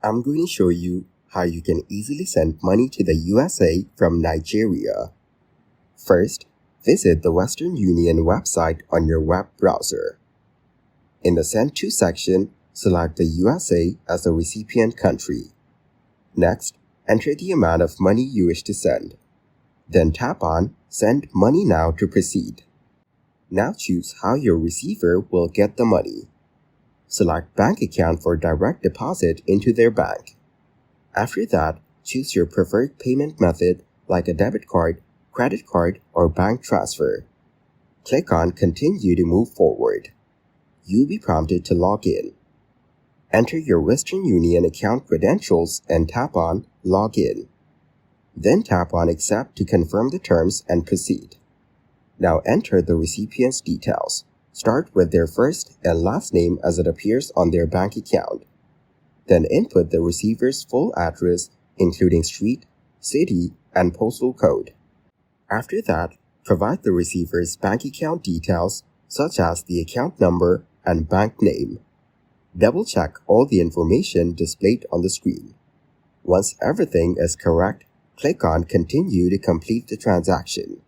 I'm going to show you how you can easily send money to the USA from Nigeria. First, visit the Western Union website on your web browser. In the Send To section, select the USA as the recipient country. Next, enter the amount of money you wish to send. Then tap on Send Money Now to proceed. Now choose how your receiver will get the money. Select Bank Account for direct deposit into their bank. After that, choose your preferred payment method like a debit card, credit card, or bank transfer. Click on Continue to move forward. You'll be prompted to log in. Enter your Western Union account credentials and tap on Log In. Then tap on Accept to confirm the terms and proceed. Now enter the recipient's details. Start with their first and last name as it appears on their bank account. Then input the receiver's full address, including street, city, and postal code. After that, provide the receiver's bank account details, such as the account number and bank name. Double-check all the information displayed on the screen. Once everything is correct, click on Continue to complete the transaction.